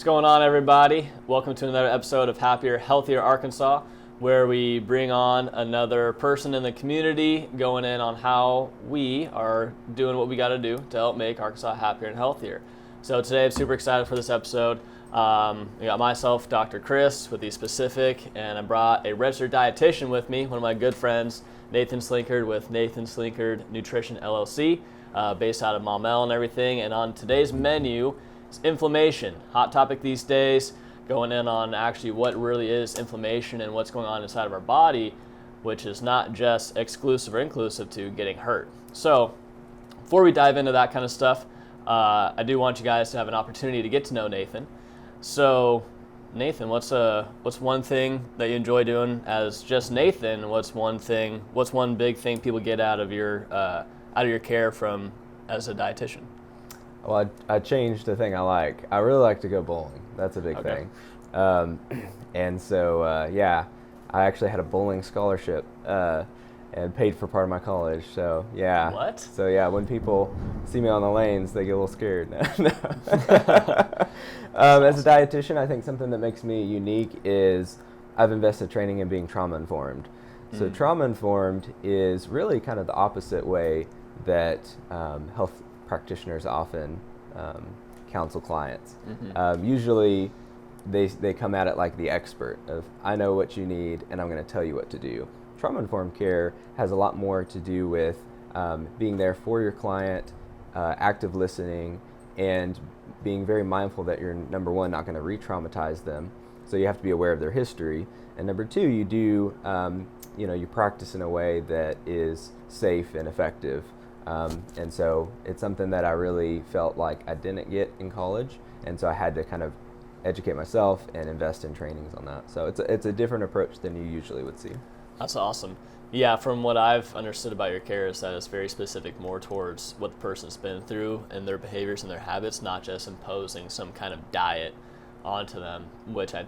What's going on, everybody? Welcome to another episode of Happier, Healthier Arkansas, where we bring on another person in the community going in on how we are doing what we got to do to help make Arkansas happier and healthier. So today I'm super excited for this episode. We got myself, Dr. Chris, with the specific, and I brought a registered dietitian with me, one of my good friends, Nathan Slinkard with Nathan Slinkard Nutrition LLC, based out of Maumelle and everything. And on today's menu, inflammation, hot topic these days, going in on actually what really is inflammation and what's going on inside of our body, which is not just exclusive or inclusive to getting hurt. So before we dive into that kind of stuff, I do want you guys to have an opportunity to get to know Nathan. So Nathan, what's one thing that you enjoy doing as just Nathan? What's one big thing people get out of your care from as a dietitian? Well, I changed the thing I like. I really like to go bowling. That's a big thing. And so, I actually had a bowling scholarship and paid for part of my college. So, yeah. What? So, yeah, when people see me on the lanes, they get a little scared. As a dietitian, I think something that makes me unique is I've invested training in being trauma-informed. So trauma-informed is really kind of the opposite way that health practitioners often counsel clients. Usually they come at it like the expert of, I know what you need and I'm going to tell you what to do. Trauma-informed care has a lot more to do with being there for your client, active listening, and being very mindful that you're, number one, not going to re-traumatize them. So you have to be aware of their history. And number two, you do, you practice in a way that is safe and effective. And so it's something that I really felt like I didn't get in college, and so I had to kind of educate myself and invest in trainings on that. So it's a different approach than you usually would see. That's awesome. Yeah, from what I've understood about your care is that it's very specific more towards what the person's been through and their behaviors and their habits, not just imposing some kind of diet onto them, which I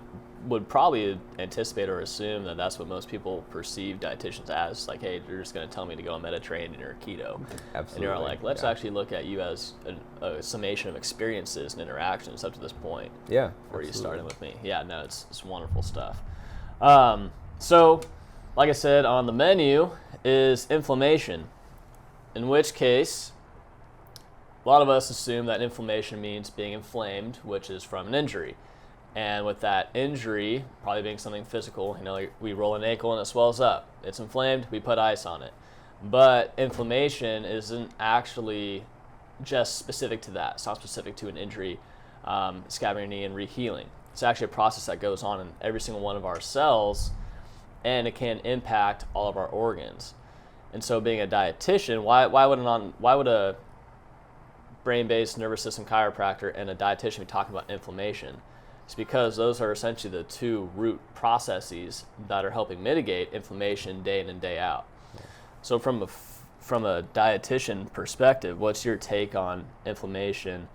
would probably anticipate or assume that that's what most people perceive dietitians as, like, hey, you're just going to tell me to go on Mediterranean or keto. Absolutely. And you're like, let's actually look at you as a summation of experiences and interactions up to this point. Yeah. Before you started with me. Yeah, no, it's wonderful stuff. So, like I said, on the menu is inflammation, in which case a lot of us assume that inflammation means being inflamed, which is from an injury. And with that injury probably being something physical, like we roll an ankle and it swells up. It's inflamed, we put ice on it. But inflammation isn't actually just specific to that. It's not specific to an injury, scabbing your knee and re-healing. It's actually a process that goes on in every single one of our cells, and it can impact all of our organs. And so being a dietitian, why would a brain-based nervous system chiropractor and a dietitian be talking about inflammation? It's because those are essentially the two root processes that are helping mitigate inflammation day in and day out. So from a dietitian perspective, what's your take on inflammation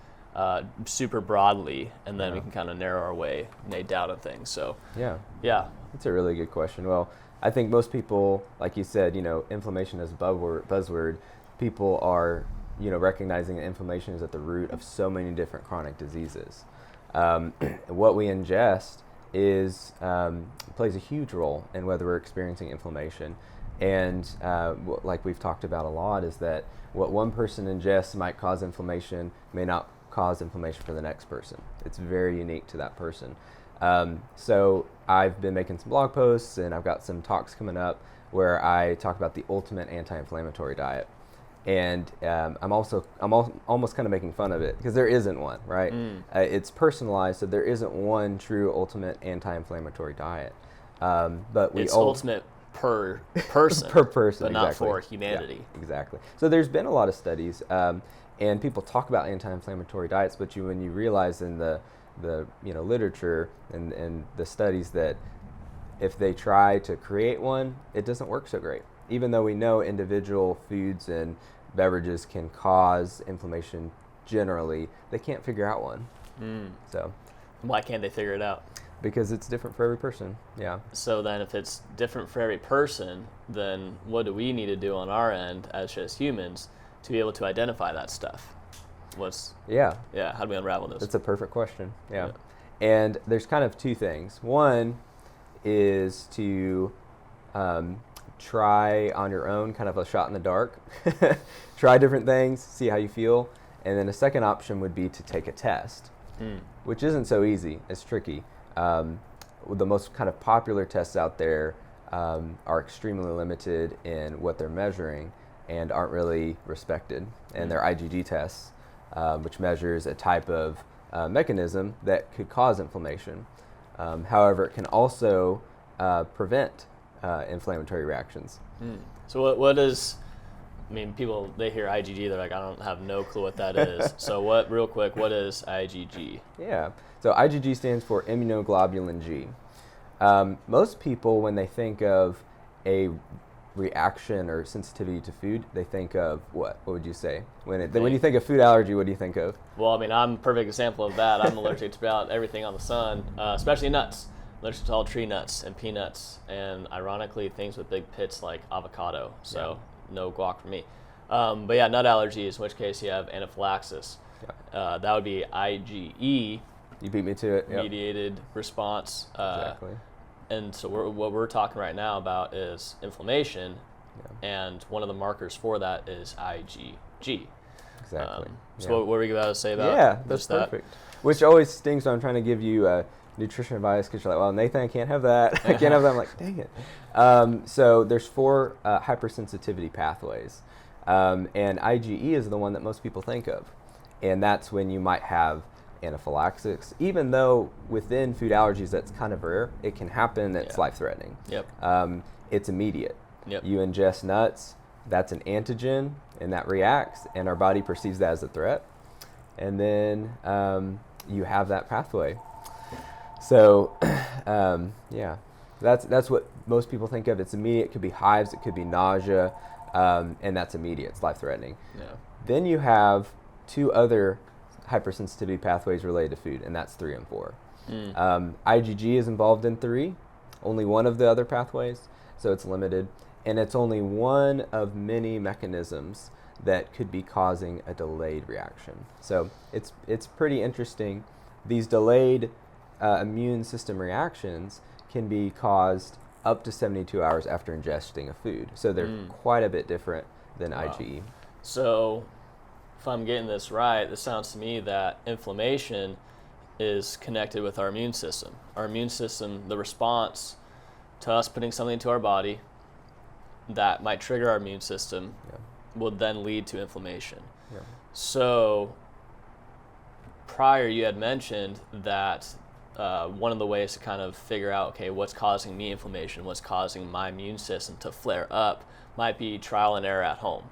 super broadly, and then we can kind of narrow our way down on things. So yeah, that's a really good question. Well, I think most people, like you said, inflammation is a buzzword. People are recognizing that inflammation is at the root of so many different chronic diseases. What we ingest plays a huge role in whether we're experiencing inflammation. And like we've talked about a lot, is that what one person ingests might cause inflammation, may not cause inflammation for the next person. It's very unique to that person. So I've been making some blog posts, and I've got some talks coming up where I talk about the ultimate anti-inflammatory diet. And I'm almost kind of making fun of it because there isn't one, right? It's personalized, so there isn't one true ultimate anti-inflammatory diet. But it's ultimate per person, per person, but not exactly. for humanity. Yeah, exactly. So there's been a lot of studies, and people talk about anti-inflammatory diets, but when you realize in the literature and the studies that if they try to create one, it doesn't work so great. Even though we know individual foods and beverages can cause inflammation generally, they can't figure out one. So why can't they figure it out? Because it's different for every person. Yeah. So then if it's different for every person, then what do we need to do on our end as just humans to be able to identify that stuff? How do we unravel this? That's a perfect question. Yeah. And there's kind of two things. One is to try on your own, kind of a shot in the dark. Try different things, see how you feel. And then a second option would be to take a test, which isn't so easy. It's tricky. The most kind of popular tests out there are extremely limited in what they're measuring and aren't really respected. And they're IgG tests, which measures a type of mechanism that could cause inflammation. However, it can also prevent inflammatory reactions. So what is, I mean, people, they hear IgG, they're like, I don't have no clue what that is. So real quick, what is IgG? Yeah, so IgG stands for immunoglobulin G. Most people, when they think of a reaction or sensitivity to food, they think of what? What would you say? When you think of food allergy, what do you think of? Well, I mean, I'm a perfect example of that. I'm allergic to about everything on the sun, especially nuts. Allergic to all tree nuts and peanuts, and ironically, things with big pits like avocado. So no guac for me. But yeah, nut allergies, in which case you have anaphylaxis. That would be IgE. You beat me to it. Mediated response. Exactly. And so what we're talking right now about is inflammation, and one of the markers for that is IgG. Exactly. So what were you about to say about that's perfect. Which always stings when I'm trying to give you nutrition advice, because you're like, well, Nathan, I can't have that. I can't have that. I'm like, dang it. So there's 4 hypersensitivity pathways, and IgE is the one that most people think of, and that's when you might have anaphylaxis. Even though within food allergies that's kind of rare, it can happen. It's life-threatening. It's immediate. You ingest nuts, that's an antigen, and that reacts, and our body perceives that as a threat, and then you have that pathway. So that's what most people think of. It's immediate. It could be hives, it could be nausea, and that's immediate. It's life-threatening. Then you have 2 other hypersensitivity pathways related to food, and that's 3 and 4. IgG is involved in 3, only one of the other pathways, so it's limited, and it's only one of many mechanisms that could be causing a delayed reaction. So it's pretty interesting. These delayed immune system reactions can be caused up to 72 hours after ingesting a food, so they're quite a bit different than IgE. So if I'm getting this right, this sounds to me that inflammation is connected with our immune system. Our immune system, the response to us putting something into our body that might trigger our immune system will then lead to inflammation. So prior you had mentioned that one of the ways to kind of figure out, okay, what's causing me inflammation, what's causing my immune system to flare up, might be trial and error at home.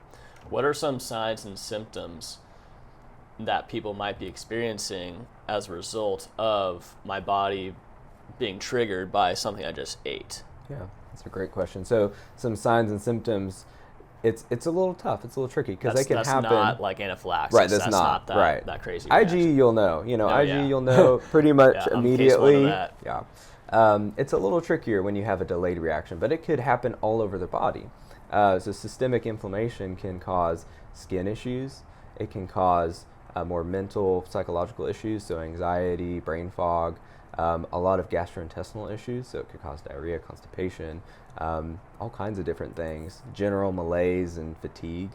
What are some signs and symptoms that people might be experiencing as a result of my body being triggered by something I just ate? Yeah, that's a great question. So some signs and symptoms, it's a little tough. It's a little tricky because they can happen. That's not like anaphylaxis. Right, that's not that crazy IgE, reaction. you'll know. IgE, you'll know pretty much immediately. It's a little trickier when you have a delayed reaction, but it could happen all over the body. So systemic inflammation can cause skin issues. It can cause more mental, psychological issues, so anxiety, brain fog, a lot of gastrointestinal issues, so it could cause diarrhea, constipation, all kinds of different things, general malaise and fatigue.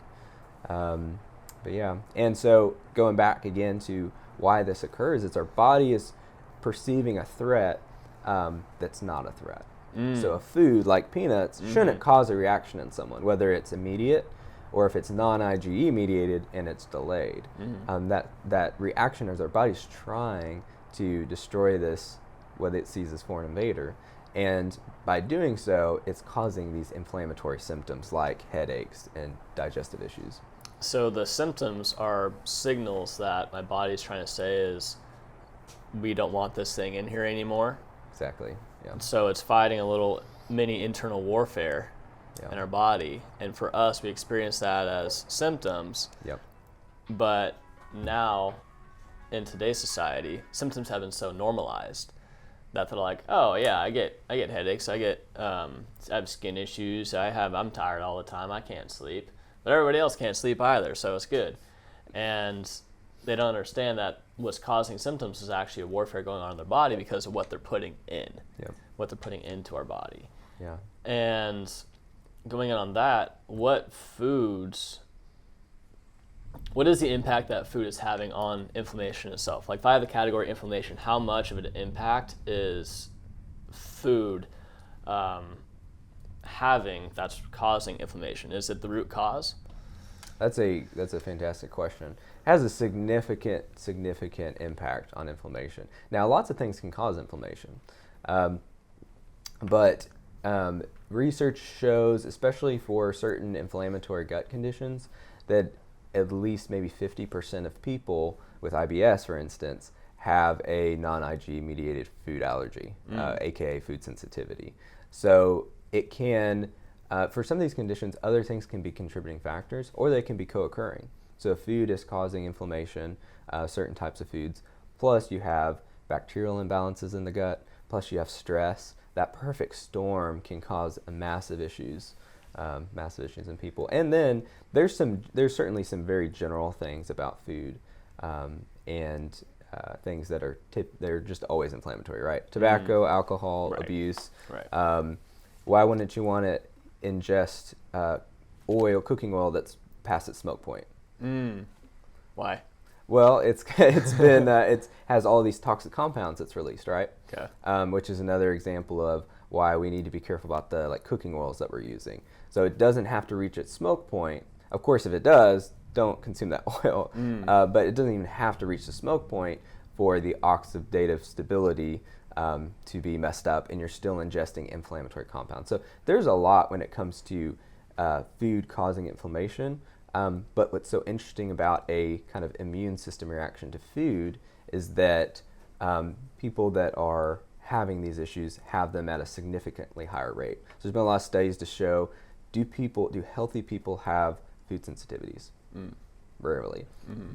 And so going back again to why this occurs, it's our body is perceiving a threat that's not a threat. So a food like peanuts shouldn't cause a reaction in someone, whether it's immediate or if it's non-IgE mediated and it's delayed. That reaction is our body's trying to destroy this, what it sees as foreign invader. And by doing so, it's causing these inflammatory symptoms like headaches and digestive issues. So the symptoms are signals that my body's trying to say is, we don't want this thing in here anymore. Exactly. Yeah. So it's fighting a little mini internal warfare in our body. And for us, we experience that as symptoms. But now, in today's society, symptoms have been so normalized that they're like, oh yeah, I get headaches, I have skin issues, I'm tired all the time, I can't sleep. But everybody else can't sleep either, so it's good. And they don't understand that what's causing symptoms is actually a warfare going on in their body because of what they're putting in, what they're putting into our body. Yeah. And going in on that, what is the impact that food is having on inflammation itself? Like if I have the category inflammation, how much of an impact is food having that's causing inflammation? Is it the root cause? That's a fantastic question. It has a significant impact on inflammation. Now, lots of things can cause inflammation, but research shows, especially for certain inflammatory gut conditions, that at least maybe 50% of people with IBS, for instance, have a non-Ig mediated food allergy, aka food sensitivity. So it can, for some of these conditions, other things can be contributing factors, or they can be co-occurring. So if food is causing inflammation, certain types of foods, plus you have bacterial imbalances in the gut, plus you have stress, that perfect storm can cause massive issues in people. And then there's certainly some very general things about food and things that they're just always inflammatory, right? Tobacco, alcohol, abuse. Right. Why wouldn't you want to ingest cooking oil that's past its smoke point? Why? Well, it has all these toxic compounds it's released, right? Okay. Which is another example of why we need to be careful about the cooking oils that we're using. So it doesn't have to reach its smoke point. Of course, if it does, don't consume that oil. But it doesn't even have to reach the smoke point for the oxidative stability to be messed up, and you're still ingesting inflammatory compounds. So there's a lot when it comes to food causing inflammation. But what's so interesting about a kind of immune system reaction to food is that people that are having these issues have them at a significantly higher rate. So there's been a lot of studies to show, do healthy people have food sensitivities? Rarely.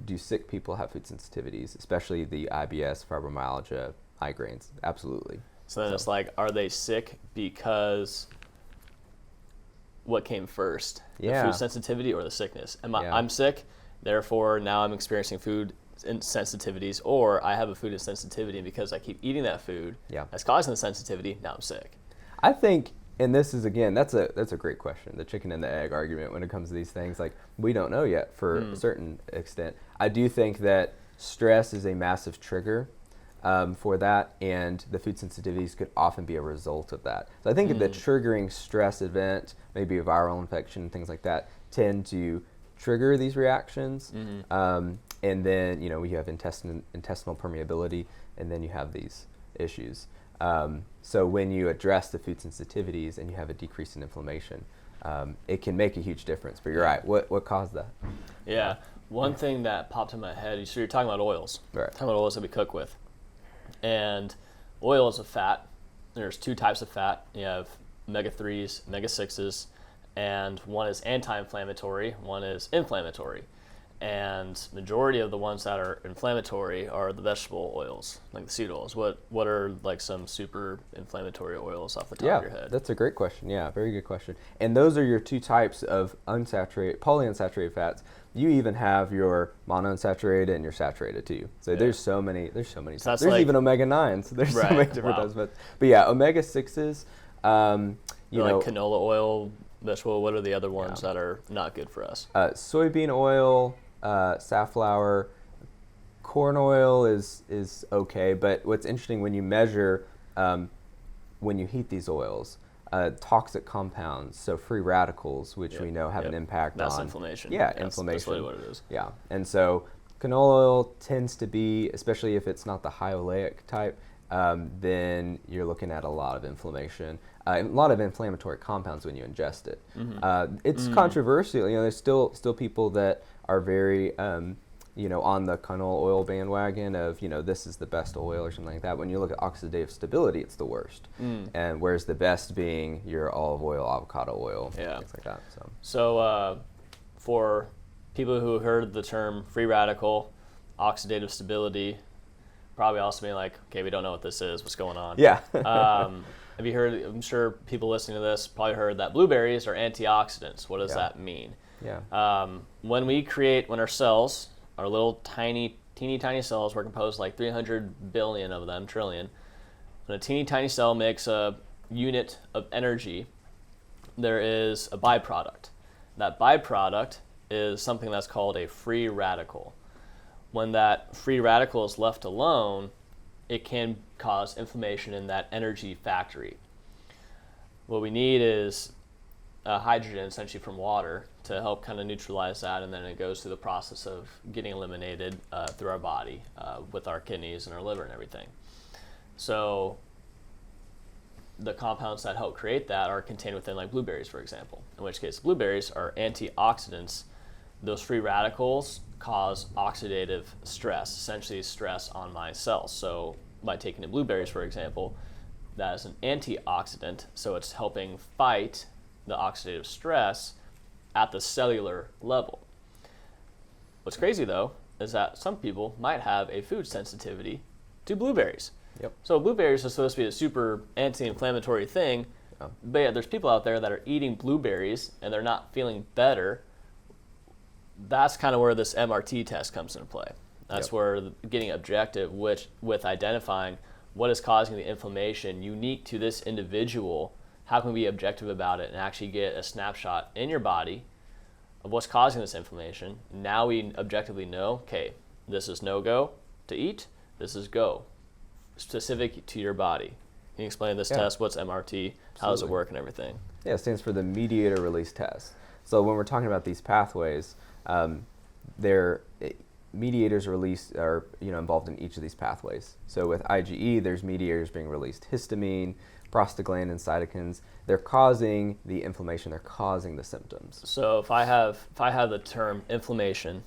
Do sick people have food sensitivities, especially the IBS, fibromyalgia, migraines? Absolutely. So then it's like, are they sick because what came first? The food sensitivity or the sickness? I'm sick, therefore now I'm experiencing food sensitivities, or I have a food sensitivity, and because I keep eating that food that's causing the sensitivity, now I'm sick. I think, and this is, again, that's a great question, the chicken and the egg argument when it comes to these things. Like, we don't know yet for a certain extent. I do think that stress is a massive trigger for that, and the food sensitivities could often be a result of that. So I think the triggering stress event, maybe a viral infection, things like that, tend to trigger these reactions. And then, we have intestinal permeability, and then you have these issues. So when you address the food sensitivities and you have a decrease in inflammation, it can make a huge difference. But you're right. What caused that? Yeah. One thing that popped in my head, so you're talking about oils. Right. Talking about oils that we cook with. And oil is a fat. There's two types of fat. You have omega-3s, omega-6s, and one is anti-inflammatory, one is inflammatory. And majority of the ones that are inflammatory are the vegetable oils, like the seed oils. What are like some super inflammatory oils off the top of your head? That's a great question. Yeah, very good question. And those are your two types of polyunsaturated fats. You even have your monounsaturated and your saturated too. So there's so many. There's there's even omega-9s. There's so many different types. But yeah, omega-6s. Like canola oil, vegetable. What are the other ones that are not good for us? Soybean oil, safflower, corn oil is okay. But what's interesting when you measure, when you heat these oils, toxic compounds, so free radicals, which we know have an impact on inflammation. Yeah, inflammation. That's really what it is. Yeah, and so canola oil tends to be, especially if it's not the high oleic type, then you're looking at a lot of inflammation, a lot of inflammatory compounds when you ingest it. It's controversial. There's still people that are very on the canola oil bandwagon of, this is the best oil or something like that. When you look at oxidative stability, it's the worst. And whereas the best being your olive oil, avocado oil, things like that. So for people who heard the term free radical, oxidative stability, probably also being like, okay, we don't know what this is, what's going on. Yeah. Have you heard, I'm sure people listening to this probably heard that blueberries are antioxidants. What does that mean? Yeah. When our cells our little teeny tiny cells. We're composed like 300 billion of them, trillion. When a teeny tiny cell makes a unit of energy, there is a byproduct. That byproduct is something that's called a free radical. When that free radical is left alone, it can cause inflammation in that energy factory. What we need is hydrogen, essentially from water, to help kind of neutralize that, and then it goes through the process of getting eliminated through our body with our kidneys and our liver and everything. So the compounds that help create that are contained within like blueberries, for example, in which case blueberries are antioxidants. Those free radicals cause oxidative stress, essentially stress on my cells. So by taking the blueberries, for example, that is an antioxidant, so it's helping fight the oxidative stress at the cellular level. What's crazy though is that some people might have a food sensitivity to blueberries. Yep. So blueberries are supposed to be a super anti-inflammatory thing, but yeah, there's people out there that are eating blueberries and they're not feeling better. That's kind of where this MRT test comes into play. That's where getting objective with identifying what is causing the inflammation unique to this individual. How can we be objective about it and actually get a snapshot in your body of what's causing this inflammation? Now we objectively know, okay, this is no-go to eat, this is go, specific to your body. Can you explain this test? What's MRT? Absolutely. How does it work and everything? Yeah, it stands for the mediator release test. So when we're talking about these pathways, mediators released are involved in each of these pathways. So with IgE, there's mediators being released: histamine, prostaglandin, cytokines. They're causing the inflammation. They're causing the symptoms. So if I have the term inflammation,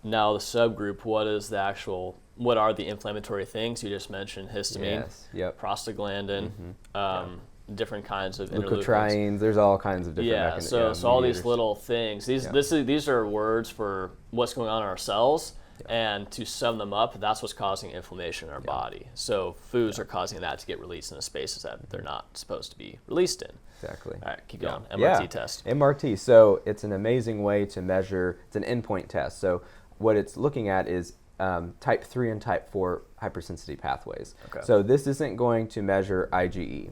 now the subgroup, what are the inflammatory things? You just mentioned histamine, prostaglandin, different kinds of interleukins. Leukotrienes, there's all kinds of different so all these little things. These are words for what's going on in our cells, and to sum them up, that's what's causing inflammation in our body. So foods are causing that to get released in the spaces that they're not supposed to be released in. Exactly. All right, keep going. MRT test. MRT. So it's an amazing way to measure. It's an endpoint test. So what it's looking at is type 3 and type 4 hypersensitivity pathways. Okay. So this isn't going to measure IgE.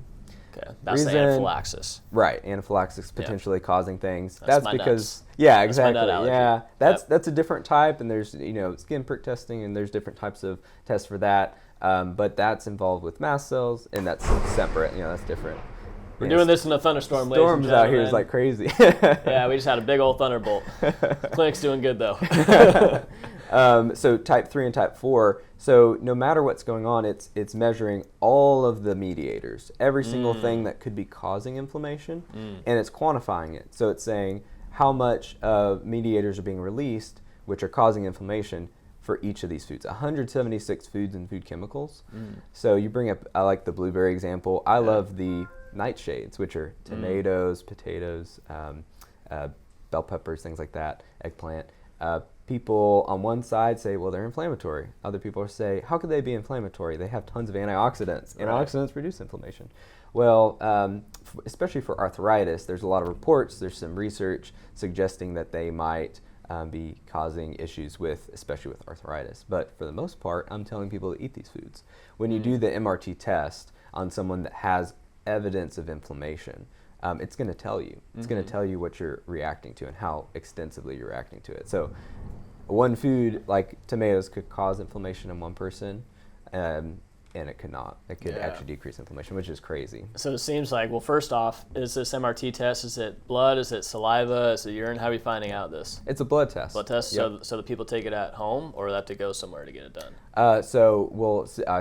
Okay, that's the anaphylaxis. Right, anaphylaxis potentially causing things. That's because nuts. Exactly. That's a different type, and there's skin prick testing, and there's different types of tests for that. But that's involved with mast cells, and that's separate. That's different. We're doing this in a thunderstorm. Storms out here is like crazy. Yeah, we just had a big old thunderbolt. Clinic's doing good though. So type 3 and type 4, so no matter what's going on, it's measuring all of the mediators, every single thing that could be causing inflammation, and it's quantifying it. So it's saying how much mediators are being released, which are causing inflammation for each of these foods. 176 foods and food chemicals. So you bring up, I like the blueberry example. I love the nightshades, which are tomatoes, potatoes, bell peppers, things like that, eggplant. People on one side say, well, they're inflammatory. Other people say, how could they be inflammatory? They have tons of antioxidants. Right. Antioxidants reduce inflammation. Well, especially for arthritis, there's a lot of reports, there's some research suggesting that they might be causing issues especially with arthritis. But for the most part, I'm telling people to eat these foods. When you do the MRT test on someone that has evidence of inflammation, it's going to tell you. It's going to tell you what you're reacting to and how extensively you're reacting to it. So one food like tomatoes could cause inflammation in one person, and it could not. It could actually decrease inflammation, which is crazy. So it seems like, well, first off, is this MRT test, is it blood, is it saliva, is it urine? How are we finding out this? It's a blood test. Blood test? Yep. So the people take it at home, or they have to go somewhere to get it done? I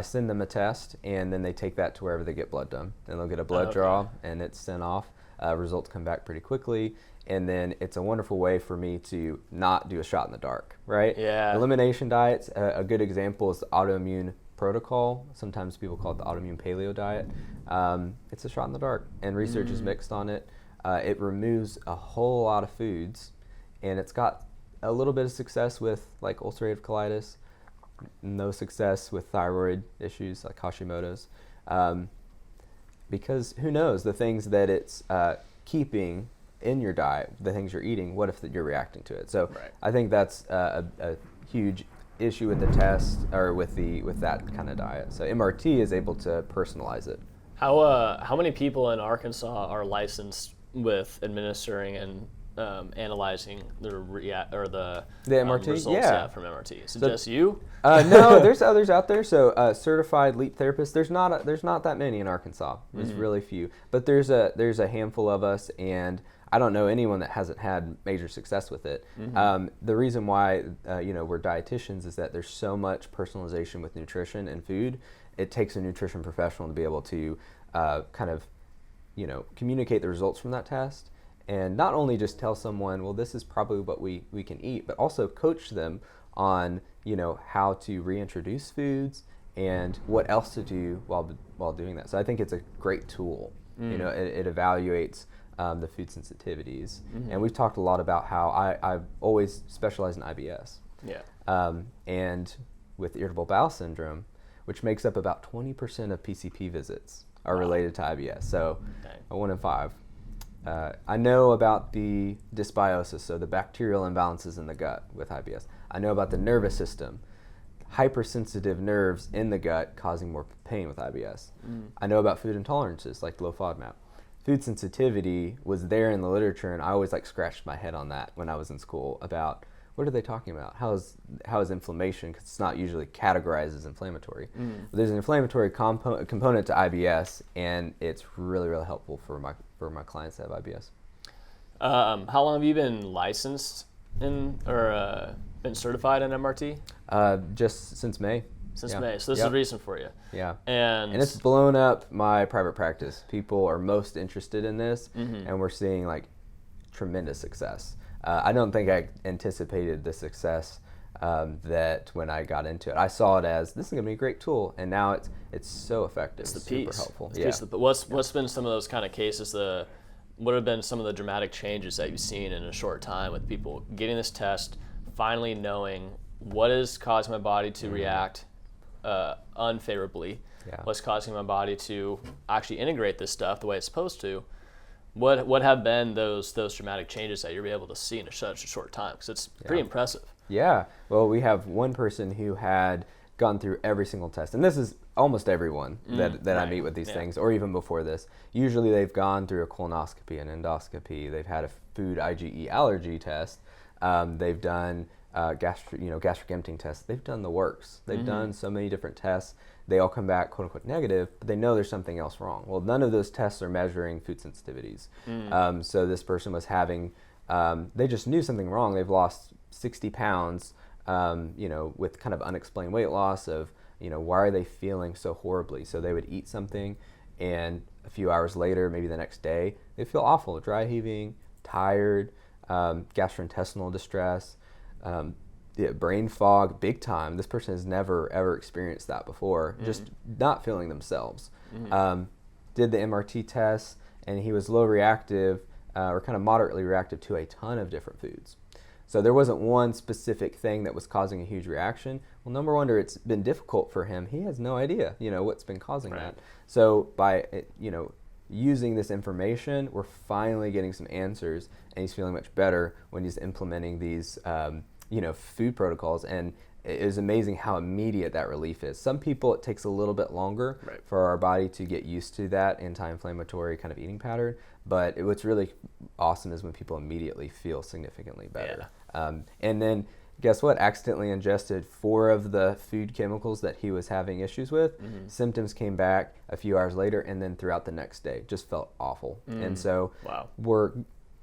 send them a test, and then they take that to wherever they get blood done. Then they'll get a blood draw, and it's sent off. Results come back pretty quickly, and then it's a wonderful way for me to not do a shot in the dark, right? Yeah. Elimination diets, a good example is the autoimmune protocol. Sometimes people call it the autoimmune paleo diet. It's a shot in the dark, and research is mixed on it. It removes a whole lot of foods, and it's got a little bit of success with like ulcerative colitis, no success with thyroid issues like Hashimoto's. Because who knows, the things that it's keeping in your diet, the things you're eating, what if you're reacting to it? So I think that's a huge issue with the test or with that kind of diet. So MRT is able to personalize it. How many people in Arkansas are licensed with administering and analyzing the MRT results from MRT? Is it just you? No, there's others out there. So certified LEAP therapists. There's not that many in Arkansas. There's really few, but there's a handful of us, and I don't know anyone that hasn't had major success with it. The reason why we're dietitians is that there's so much personalization with nutrition and food. It takes a nutrition professional to be able to communicate the results from that test, and not only just tell someone, well, this is probably what we can eat, but also coach them on how to reintroduce foods and what else to do while doing that. So I think it's a great tool. It evaluates the food sensitivities, and we've talked a lot about how I've always specialized in IBS. And with irritable bowel syndrome, which makes up about 20% of PCP visits, are related to IBS. So 1 in 5. I know about the dysbiosis, so the bacterial imbalances in the gut with IBS. I know about the nervous system, hypersensitive nerves in the gut causing more pain with IBS. I know about food intolerances like low FODMAP. Food sensitivity was there in the literature, and I always scratched my head on that when I was in school about what are they talking about? How is inflammation? Because it's not usually categorized as inflammatory. But there's an inflammatory component to IBS, and it's really, really helpful for my clients that have IBS. How long have you been licensed been certified in MRT? Just since May. Since May. So this is recent for you. Yeah. And it's blown up my private practice. People are most interested in this, and we're seeing tremendous success. I don't think I anticipated the success that when I got into it. I saw it as, this is going to be a great tool, and now it's so effective. It's the super piece. helpful. What's been some of those kind of cases, what have been some of the dramatic changes that you've seen in a short time with people getting this test, finally knowing what is causing my body to react unfavorably, what's causing my body to actually integrate this stuff the way it's supposed to? What have been those dramatic changes that you're able to see in such a short time? Because it's pretty impressive. Yeah. Well, we have one person who had gone through every single test, and this is almost everyone that I meet with these things, or even before this. Usually they've gone through a colonoscopy, an endoscopy. They've had a food IgE allergy test. They've done gastric emptying tests. They've done the works. They've done so many different tests. They all come back quote unquote negative, but they know there's something else wrong. Well, none of those tests are measuring food sensitivities. So this person was having, they just knew something wrong. They've lost 60 pounds, with kind of unexplained weight loss of, why are they feeling so horribly? So they would eat something, and a few hours later, maybe the next day, they feel awful, dry heaving, tired, gastrointestinal distress, brain fog, big time. This person has never ever experienced that before. Just not feeling themselves. Did the MRT test, and he was low reactive or kind of moderately reactive to a ton of different foods. So there wasn't one specific thing that was causing a huge reaction. Well, number one, it's been difficult for him. He has no idea, what's been causing that. So by using this information, we're finally getting some answers, and he's feeling much better when he's implementing these food protocols, and it is amazing how immediate that relief is. Some people, it takes a little bit longer for our body to get used to that anti-inflammatory kind of eating pattern, but what's really awesome is when people immediately feel significantly better. And then guess what? Accidentally ingested 4 of the food chemicals that he was having issues with. Symptoms came back a few hours later, and then throughout the next day just felt awful. And so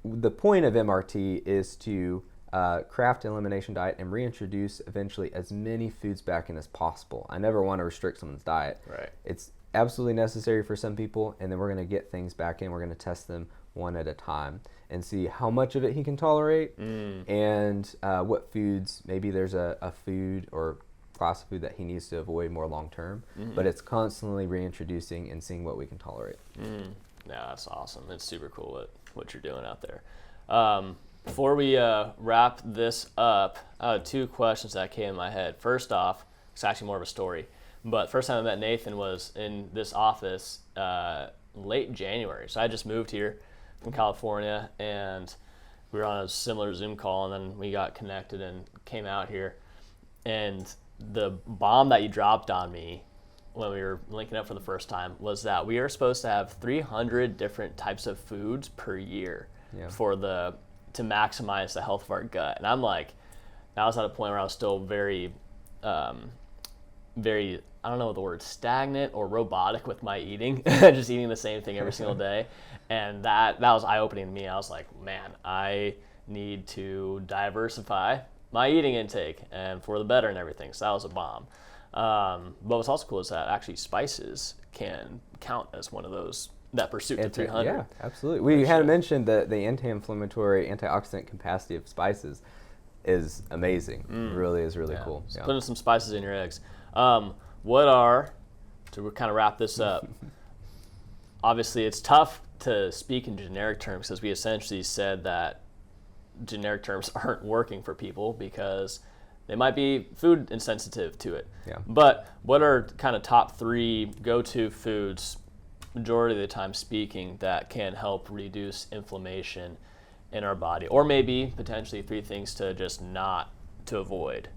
the point of MRT is to craft an elimination diet and reintroduce eventually as many foods back in as possible. I never want to restrict someone's diet. It's absolutely necessary for some people, and then we're going to get things back in. We're going to test them one at a time and see how much of it he can tolerate, and what foods, maybe there's a food or class of food that he needs to avoid more long term, but it's constantly reintroducing and seeing what we can tolerate. Yeah, that's awesome. It's super cool what you're doing out there. Before we wrap this up, 2 questions that came in my head. First off, it's actually more of a story, but first time I met Nathan was in this office late January. So I just moved here from California, and we were on a similar Zoom call, and then we got connected and came out here. And the bomb that you dropped on me when we were linking up for the first time was that we are supposed to have 300 different types of foods per year to maximize the health of our gut. And I'm like, I was at a point where I was still very, very, I don't know what the word, stagnant or robotic with my eating, just eating the same thing every single day. And that was eye-opening to me. I was like, man, I need to diversify my eating intake and for the better and everything. So that was a bomb. But what's also cool is that actually spices can count as one of those, that pursuit to 300. Yeah, absolutely. We had mentioned that the anti-inflammatory, antioxidant capacity of spices is amazing. It really is really cool. So putting some spices in your eggs. What are, to kind of wrap this up, obviously it's tough to speak in generic terms because we essentially said that generic terms aren't working for people because they might be food insensitive to it. Yeah. But what are kind of top 3 go-to foods, majority of the time speaking, that can help reduce inflammation in our body? Or maybe potentially 3 things to just not to avoid.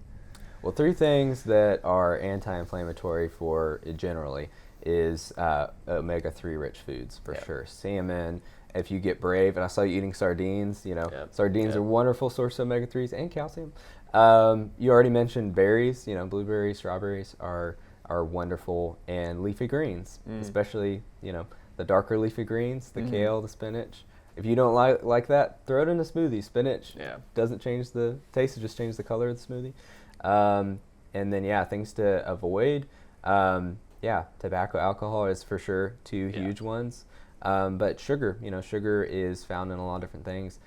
Well, 3 things that are anti-inflammatory for generally is omega-3 rich foods for sure. Salmon. If you get brave, and I saw you eating sardines, sardines are a wonderful source of omega-3s and calcium. You already mentioned berries, blueberries, strawberries are wonderful, and leafy greens, especially, the darker leafy greens, the kale, the spinach. If you don't like that, throw it in a smoothie. Spinach doesn't change the taste, it just changes the color of the smoothie. And then, things to avoid. Tobacco, alcohol is for sure 2 huge ones. But sugar, sugar is found in a lot of different things.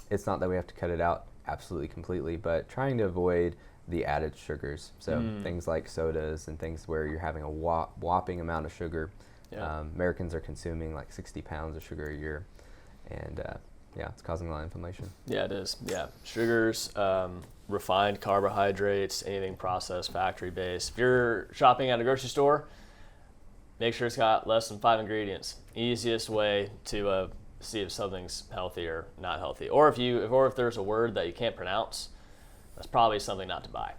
It's not that we have to cut it out absolutely completely, but trying to avoid the added sugars. So things like sodas and things where you're having a whopping amount of sugar. Americans are consuming like 60 pounds of sugar a year. And it's causing a lot of inflammation. Yeah, it is. Yeah, sugars, refined carbohydrates, anything processed, factory-based. If you're shopping at a grocery store, make sure it's got less than 5 ingredients. Easiest way to see if something's healthy or not healthy. Or if there's a word that you can't pronounce, that's probably something not to buy.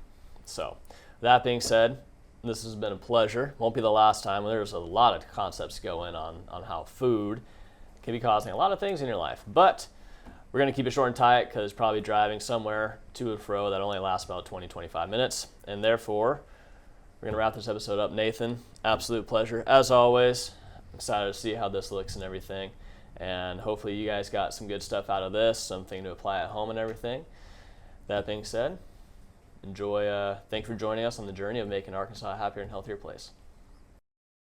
So, that being said, this has been a pleasure. Won't be the last time. There's a lot of concepts going on how food can be causing a lot of things in your life. But we're going to keep it short and tight because probably driving somewhere to and fro that only lasts about 20-25 minutes. And therefore, we're going to wrap this episode up. Nathan, absolute pleasure. As always, excited to see how this looks and everything. And hopefully you guys got some good stuff out of this, something to apply at home and everything. That being said, enjoy. Thanks for joining us on the journey of making Arkansas a happier and healthier place.